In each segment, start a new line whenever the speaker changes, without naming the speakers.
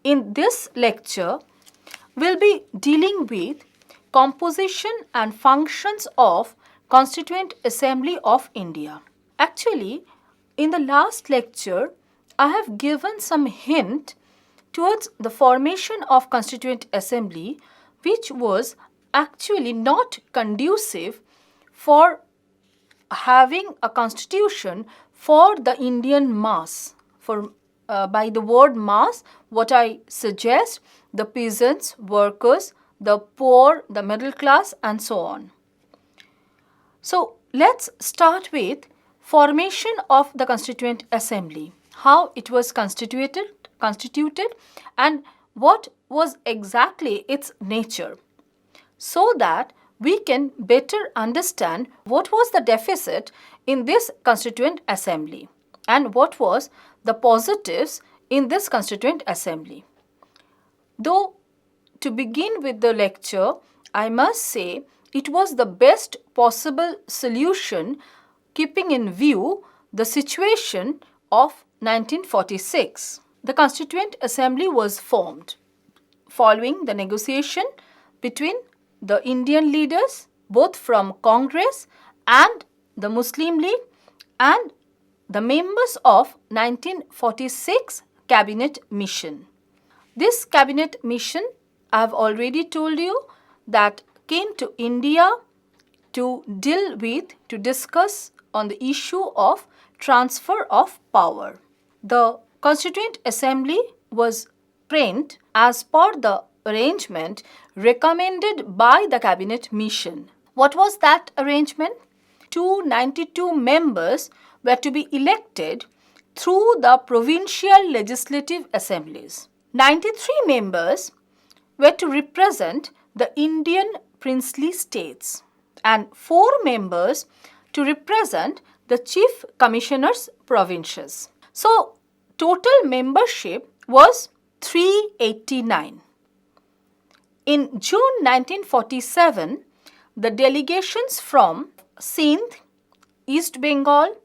In this lecture, we'll be dealing with composition and functions of Constituent Assembly of India. Actually, in the last lecture, I have given some hint towards the formation of Constituent Assembly, which was actually not conducive for having a constitution for the Indian mass. By the word mass, what I suggest, the peasants, workers, the poor, the middle class, and so on. So let's start with formation of the Constituent Assembly, how it was constituted, and what was exactly its nature, so that we can better understand what was the deficit in this Constituent Assembly and what was the positives in this Constituent Assembly. Though to begin with the lecture, I must say it was the best possible solution keeping in view the situation of 1946. The Constituent Assembly was formed following the negotiation between the Indian leaders, both from Congress and the Muslim League, and the members of 1946 Cabinet Mission. This Cabinet Mission, I have already told you, that came to India to discuss on the issue of transfer of power. The Constituent Assembly was framed as per the arrangement recommended by the Cabinet Mission. What was that arrangement? 292 members were to be elected through the provincial legislative assemblies. 93 members were to represent the Indian princely states and 4 members to represent the chief commissioners' provinces. So, total membership was 389. In June 1947, the delegations from Sindh, East Bengal,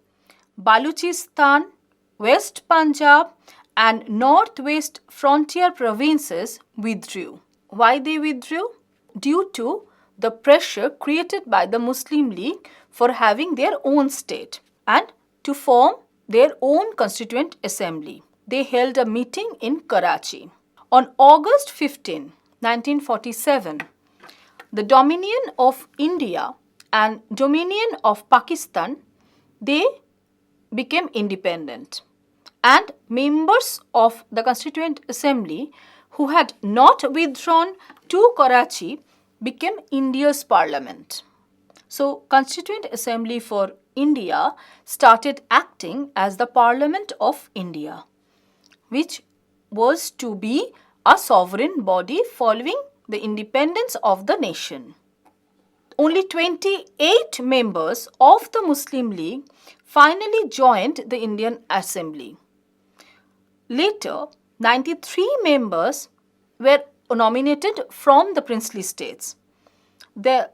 Baluchistan, West Punjab and Northwest frontier provinces withdrew. Why they withdrew? Due to the pressure created by the Muslim League for having their own state and to form their own Constituent Assembly. They held a meeting in Karachi. On August 15, 1947, the Dominion of India and Dominion of Pakistan, they became independent, and members of the Constituent Assembly who had not withdrawn to Karachi became India's parliament. So, Constituent Assembly for India started acting as the Parliament of India, which was to be a sovereign body following the independence of the nation. Only 28 members of the Muslim League finally joined the Indian Assembly. Later, 93 members were nominated from the princely states. The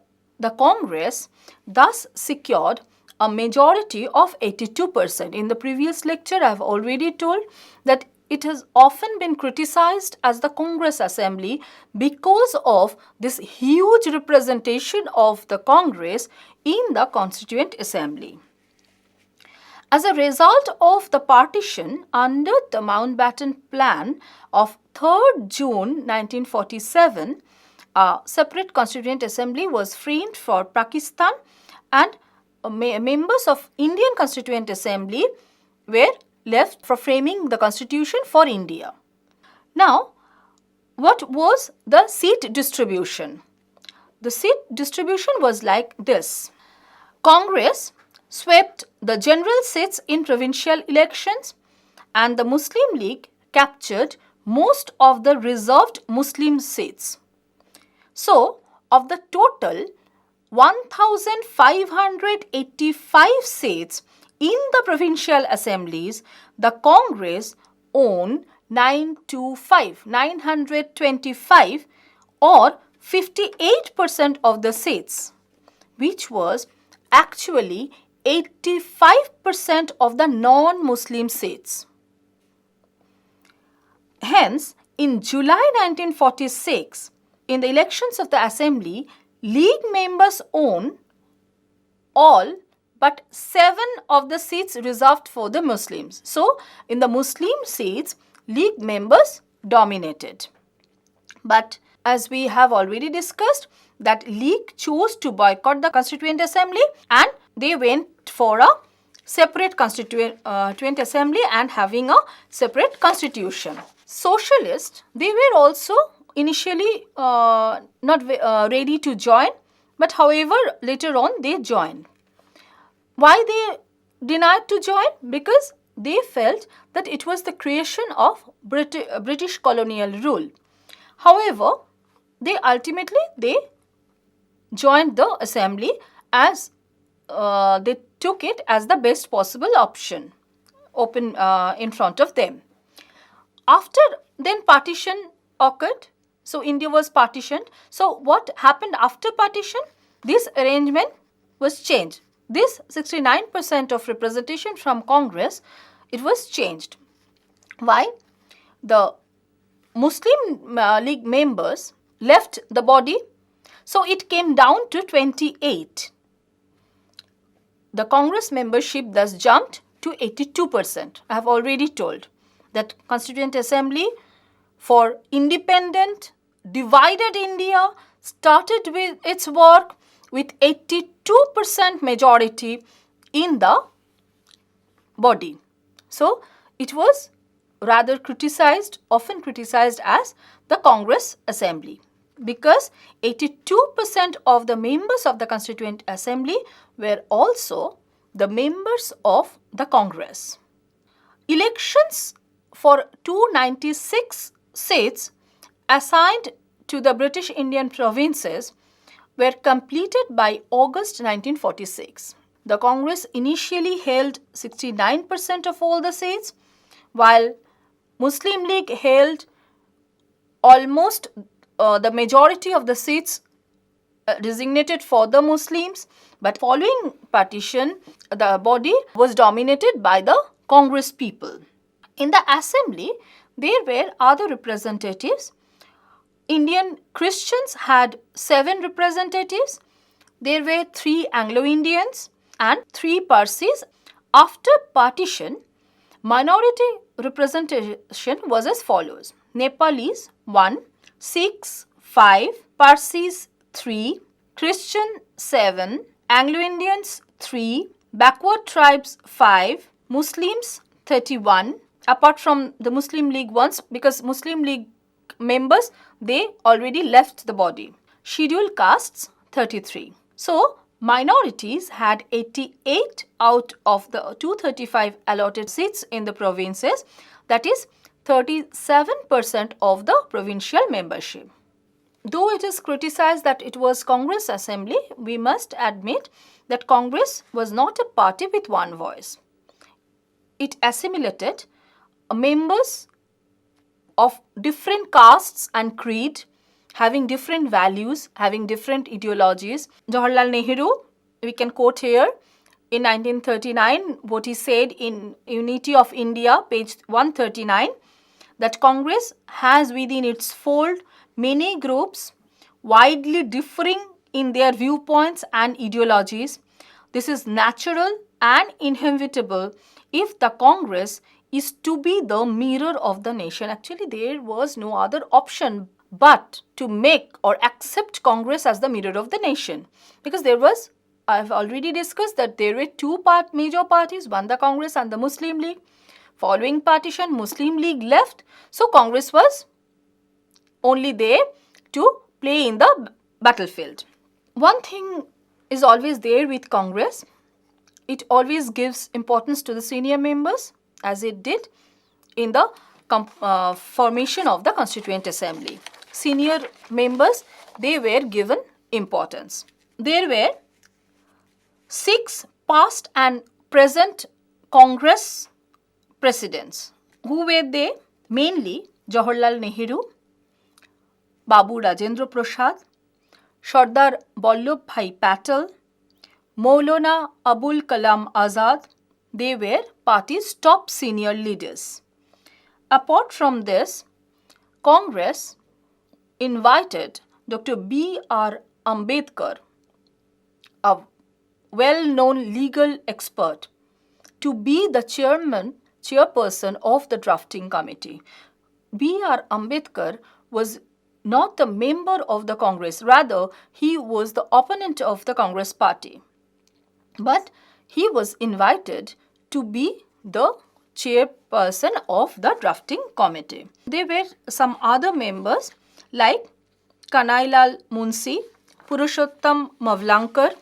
Congress thus secured a majority of 82%. In the previous lecture, I have already told that it has often been criticized as the Congress Assembly because of this huge representation of the Congress in the Constituent Assembly. As a result of the partition under the Mountbatten Plan of 3rd June 1947, a separate Constituent Assembly was framed for Pakistan and members of Indian Constituent Assembly were left for framing the constitution for India. Now, what was the seat distribution? The seat distribution was like this. Congress swept the general seats in provincial elections and the Muslim League captured most of the reserved Muslim seats. So, of the total 1,585 seats in the provincial assemblies, the Congress owned 925 or 58% of the seats, which was actually 85% of the non-Muslim seats. Hence, in July 1946, in the elections of the assembly, League members own all but 7 of the seats reserved for the Muslims. So, in the Muslim seats, League members dominated. But as we have already discussed, that League chose to boycott the Constituent Assembly and they went for a separate Constituent Assembly and having a separate constitution. Socialists, they were also initially not ready to join, but however later on they joined. Why they denied to join? Because they felt that it was the creation of British colonial rule. However, they ultimately joined the assembly as they took it as the best possible option open in front of them. After then partition occurred, so India was partitioned. So what happened after partition? This arrangement was changed. This 69% of representation from Congress, it was changed. Why? The Muslim League members left the body, so it came down to 28. The Congress membership thus jumped to 82%. I have already told that Constituent Assembly for independent, divided India started with its work with 82% majority in the body. So, it was rather criticized, often criticized as the Congress Assembly, because 82% of the members of the Constituent Assembly were also the members of the Congress. Elections for 296 seats assigned to the British Indian provinces were completed by August 1946. The Congress initially held 69% of all the seats, while Muslim League held almost the majority of the seats designated for the Muslims. But following partition, the body was dominated by the Congress people. In the assembly, there were other representatives. Indian Christians had 7 representatives. There were 3 Anglo-Indians and 3 Parsis. After partition, minority representation was as follows: Nepalese 1, Sikhs 5, Parsis 3, Christian 7, Anglo-Indians 3, backward tribes 5, Muslims 31, apart from the Muslim League ones, because Muslim League members, they already left the body. Scheduled castes 33. So, minorities had 88 out of the 235 allotted seats in the provinces, that is 37% of the provincial membership. Though it is criticized that it was Congress Assembly, we must admit that Congress was not a party with one voice. It assimilated members of different castes and creed, having different values, having different ideologies. Jawaharlal Nehru, we can quote here, in 1939, what he said in Unity of India, page 139, that Congress has within its fold many groups widely differing in their viewpoints and ideologies. This is natural and inevitable if the Congress is to be the mirror of the nation. Actually, there was no other option but to make or accept Congress as the mirror of the nation, because there was, I have already discussed that there were 2 major parties, one the Congress and the Muslim League. Following partition, Muslim League left, so Congress was only there to play in the battlefield. One thing is always there with Congress: it always gives importance to the senior members, as it did in the formation of the Constituent Assembly. Senior members, they were given importance. There were 6 past and present Congress presidents. Who were they? Mainly Jawaharlal Nehru, Babu Rajendra Prasad, Sardar Vallabh Bhai Patel, Maulana Abul Kalam Azad. They were party's top senior leaders. Apart from this, Congress invited Dr. B.R. Ambedkar, a well-known legal expert, to be the chairperson of the drafting committee. B.R. Ambedkar was not the member of the Congress, rather he was the opponent of the Congress party. But he was invited to be the chairperson of the drafting committee. There were some other members like Kanailal Munshi, Purushottam Mavlankar,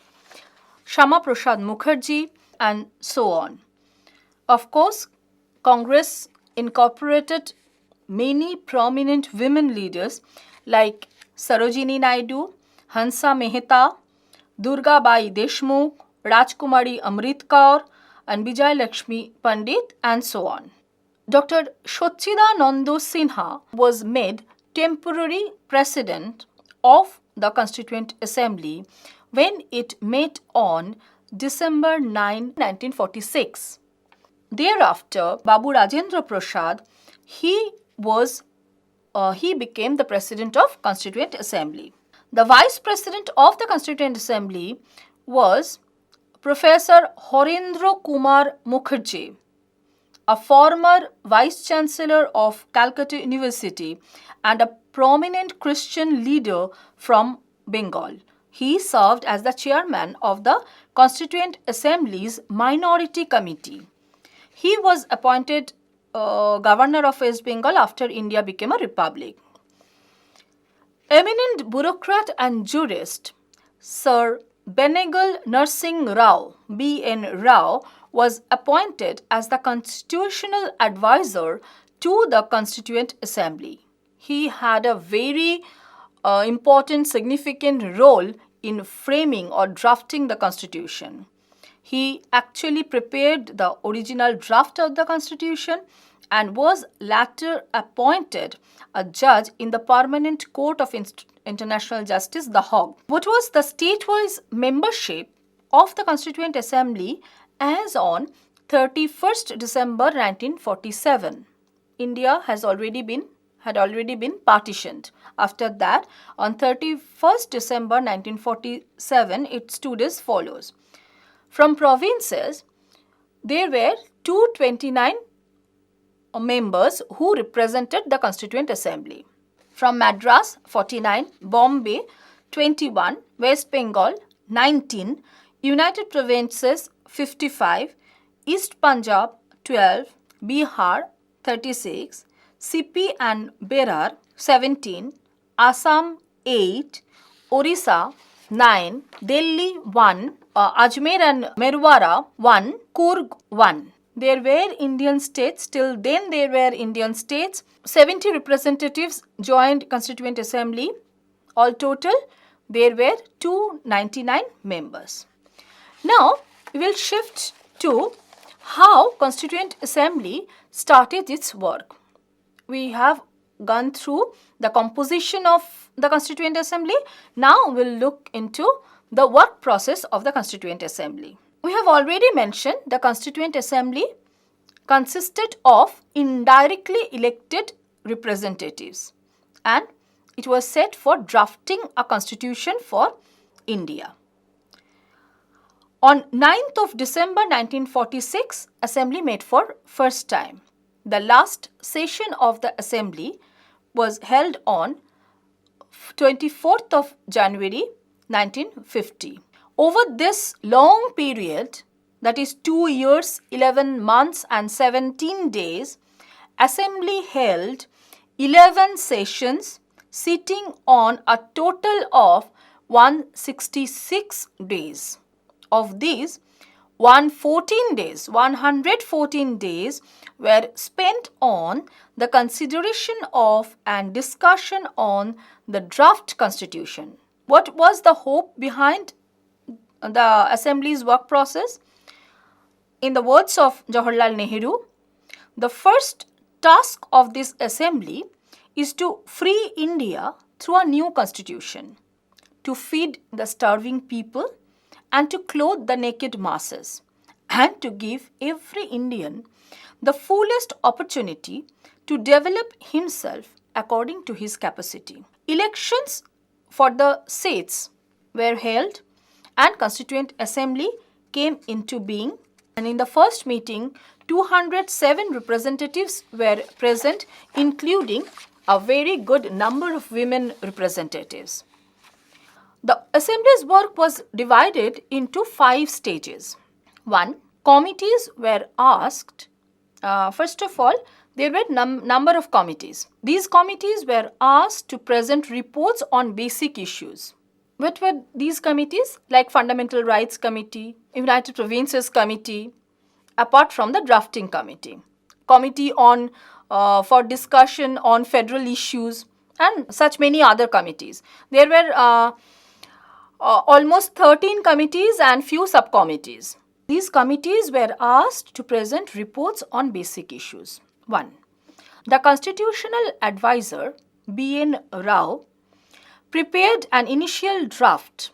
Shama Prasad Mukherjee, and so on. Of course, Congress incorporated many prominent women leaders like Sarojini Naidu, Hansa Mehta, Durga Bai Deshmukh, Rajkumari Amrit Kaur, and Vijay Lakshmi Pandit, and so on. Dr. Shochidananda Sinha was made temporary president of the Constituent Assembly when it met on December 9, 1946. Thereafter, Babu Rajendra Prasad, he became the president of Constituent Assembly. The vice president of the Constituent Assembly was Professor Horendra Kumar Mukherjee, a former vice chancellor of Calcutta University and a prominent Christian leader from Bengal. He served as the chairman of the Constituent Assembly's Minority Committee. He was appointed governor of West Bengal after India became a republic. Eminent bureaucrat and jurist Sir Benegal Narsingh Rao, B.N. Rao, was appointed as the constitutional advisor to the Constituent Assembly. He had a very important, significant role in framing or drafting the Constitution. He actually prepared the original draft of the Constitution and was later appointed a judge in the Permanent Court of International Justice, The Hague. What was the state-wise membership of the Constituent Assembly as on 31st December 1947? India had already been partitioned. After that, on 31st December 1947, it stood as follows. From provinces, there were 229 members who represented the Constituent Assembly. From Madras, 49, Bombay, 21, West Bengal, 19, United Provinces, 55, East Punjab, 12, Bihar, 36, CP and Berar, 17, Assam, 8, Orissa, 9, Delhi, 1, Ajmer and Merwara, 1, Coorg, 1. There were Indian states, till then there were Indian states. 70 representatives joined Constituent Assembly. All total, there were 299 members. Now, we will shift to how Constituent Assembly started its work. We have gone through the composition of the Constituent Assembly. Now, we will look into the work process of the Constituent Assembly. We have already mentioned the Constituent Assembly consisted of indirectly elected representatives, and it was set for drafting a constitution for India. On 9th of December 1946, Assembly met for first time. The last session of the Assembly was held on 24th of January 1950. Over this long period, that is 2 years, 11 months and 17 days, Assembly held 11 sessions, sitting on a total of 166 days. Of these, 114 days were spent on the consideration of and discussion on the draft constitution. What was the hope behind the Assembly's work process? In the words of Jawaharlal Nehru, the first task of this Assembly is to free India through a new constitution, to feed the starving people and to clothe the naked masses, and to give every Indian the fullest opportunity to develop himself according to his capacity. Elections for the seats were held and Constituent Assembly came into being, and in the first meeting 207 representatives were present, including a very good number of women representatives. The Assembly's work was divided into 5 stages. 1. Committees were asked. First of all, there were number of committees. These committees were asked to present reports on basic issues. What were these committees? Like Fundamental Rights Committee, United Provinces Committee, apart from the Drafting Committee, Committee on for discussion on federal issues, and such many other committees. There were almost 13 committees and few subcommittees. These committees were asked to present reports on basic issues. 1. The Constitutional Advisor, B.N. Rao, prepared an initial draft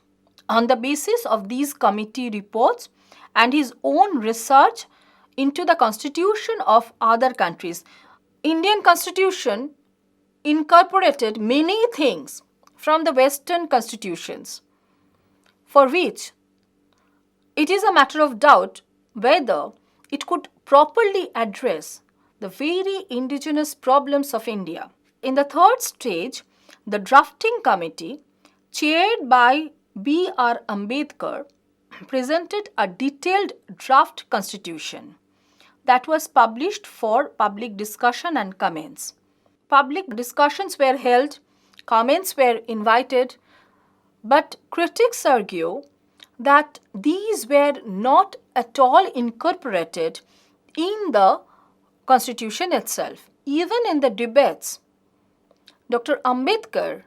on the basis of these committee reports and his own research into the constitution of other countries. Indian Constitution incorporated many things from the Western constitutions, for which it is a matter of doubt whether it could properly address the very indigenous problems of India. In the third stage, the Drafting Committee, chaired by B.R. Ambedkar, presented a detailed draft constitution that was published for public discussion and comments. Public discussions were held, comments were invited, but critics argue that these were not at all incorporated in the constitution itself. Even in the debates, Dr. Ambedkar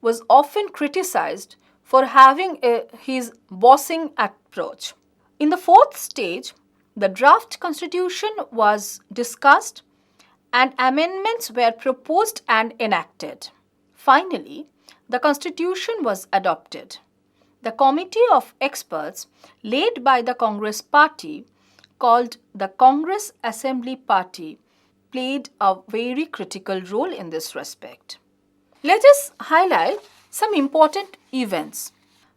was often criticized for having his bossing approach. In the fourth stage, the draft constitution was discussed and amendments were proposed and enacted. Finally, the constitution was adopted. The committee of experts led by the Congress party, called the Congress Assembly Party, played a very critical role in this respect. Let us highlight some important events.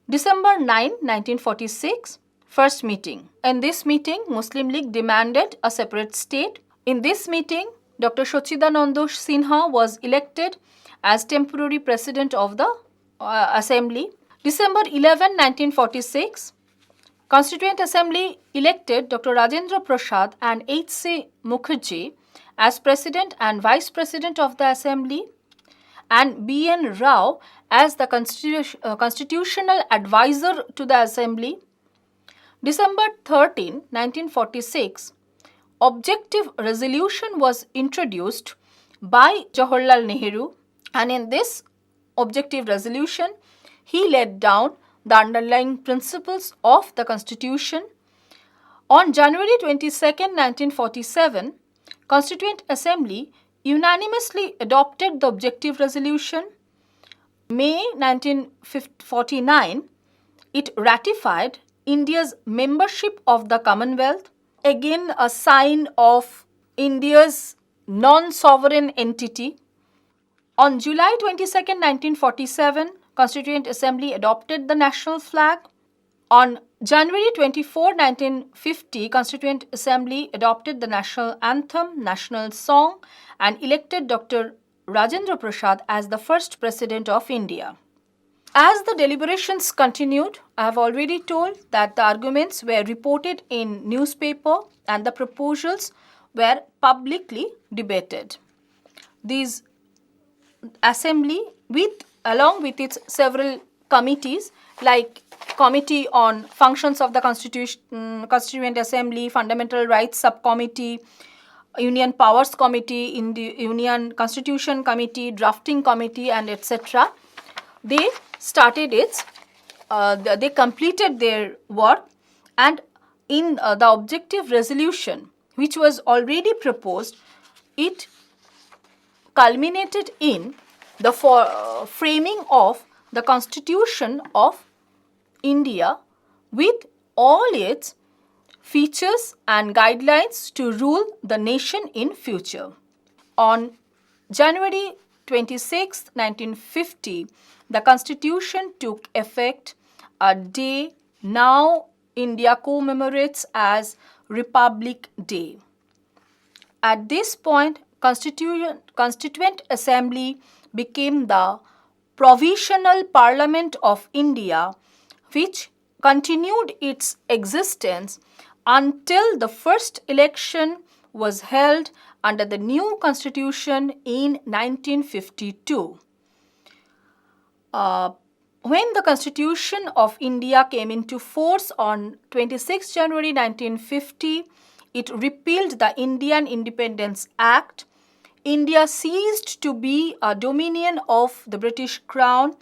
December 9, 1946, first meeting. In this meeting, Muslim League demanded a separate state. In this meeting, Dr. Sachidananda Sinha was elected as temporary president of the Assembly. December 11, 1946, Constituent Assembly elected Dr. Rajendra Prasad and H.C. Mukherjee as President and Vice President of the Assembly, and B.N. Rao as the Constitutional Advisor to the Assembly. December 13, 1946, Objective Resolution was introduced by Jawaharlal Nehru, and in this Objective Resolution, he laid down the underlying principles of the Constitution. On January 22, 1947, Constituent Assembly unanimously adopted the Objective Resolution. May 1949, it ratified India's membership of the Commonwealth, again a sign of India's non-sovereign entity. On July 22, 1947, Constituent Assembly adopted the national flag. On January 24, 1950, Constituent Assembly adopted the national anthem, national song, and elected Dr. Rajendra Prasad as the first President of India. As the deliberations continued, I have already told that the arguments were reported in newspaper and the proposals were publicly debated. These assembly, along with its several committees like Committee on Functions of the Constituent Assembly, Fundamental Rights Subcommittee, Union Powers Committee, Union Constitution Committee, Drafting Committee, and etc. They started they completed their work, and in the Objective Resolution, which was already proposed, it culminated in the framing of the Constitution of India with all its features and guidelines to rule the nation in future. On January 26, 1950, the Constitution took effect, a day now India commemorates as Republic Day. At this point, Constituent Assembly became the Provisional Parliament of India, which continued its existence until the first election was held under the new constitution in 1952. When the Constitution of India came into force on 26 January 1950, it repealed the Indian Independence Act. India ceased to be a dominion of the British Crown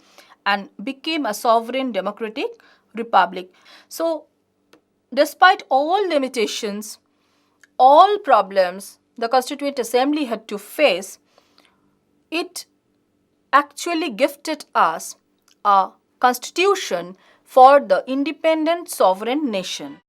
and became a sovereign democratic republic. So, despite all limitations, all problems the Constituent Assembly had to face, it actually gifted us a constitution for the independent sovereign nation.